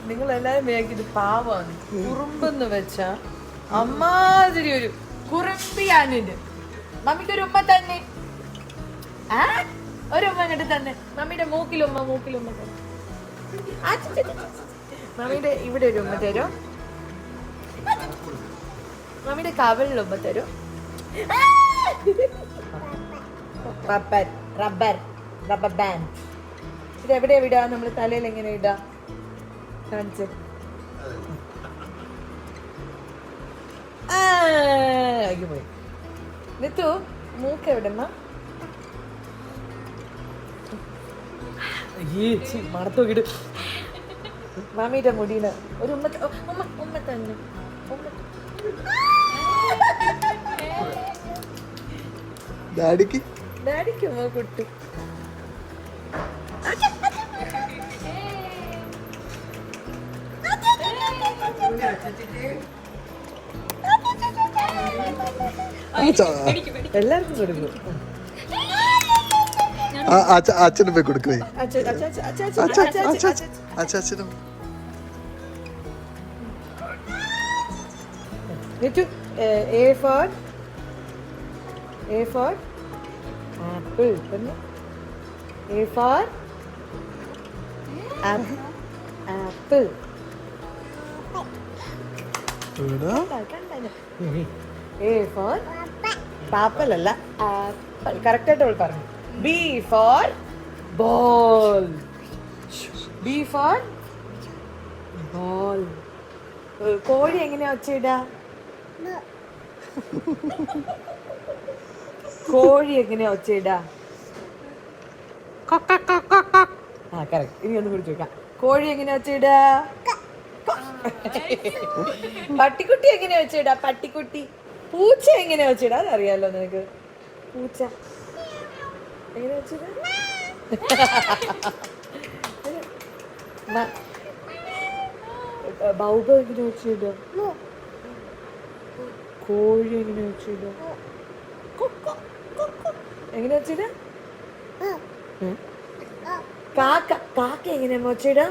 നിങ്ങൾ എല്ലാരും ഇത് പാവാണ്. കുറുമ്പെന്ന് വെച്ചാ അമ്മാതിരി ഒരു കുറുമ്പിയാണിത്. മമ്മിക്ക് ഒരു ഉമ്മ തന്നെ, ഒരു ഉമ്മ ഇങ്ങോട്ട് തന്നെ. മമ്മിയുടെ മൂക്കിലുമ്മ മമ്മിയുടെ ഇവിടെ ഒരു ഉമ്മ തരും. മമ്മിയുടെ കവളിലുമ്മ തരും. Rubber band. ഇത് എവിടെയാ വിടാ? നമ്മൾ തലയിൽ എങ്ങനെ ഇടാ? കാണിച്ച്. പോയി നിത്തു. മൂക്ക് എവിടെമ്മ? മറത്തോക്കിട്ട് മാമിയുടെ മുടിയില് ഒരു ഉമ്മ തന്നെ. ഡാഡിക്ക് ഉമ്മ കുട്ടി. എല്ലാവർക്കും കൊടുക്കും. അച്ഛനും പോയി കൊടുക്കേ. അച്ഛനും A for apple. A for apple. A for papal അല്ല, ആപ്പിൾ. കറക്റ്റ് ആയിട്ട് അവൾ പറഞ്ഞു. B for ball. B for ball. കോഴി എങ്ങനെയാ ഒച്ചയിടാ? കോഴി എങ്ങനെയാ ഒച്ചയിടാ? കറക്റ്റ്. ഇനി ഒന്ന് കുറിച്ച് നോക്കാം. കോഴി എങ്ങനെയാ ഒച്ചയിടാ? പട്ടിക്കുട്ടി എങ്ങനെയാ വെച്ചിടാ? പട്ടിക്കുട്ടി. പൂച്ച എങ്ങനെയാ വെച്ചിടാ? അതറിയാലോ നിനക്ക്. പൂച്ച എങ്ങനെയാ വെച്ചിടാ? ബൗബ എങ്ങനെയാ വെച്ചിടാ? കോഴി എങ്ങനെയാ വെച്ചിടാ? എങ്ങനെയാ വെച്ചിടാ? കാക്ക എങ്ങനെയാ വെച്ചിടാ?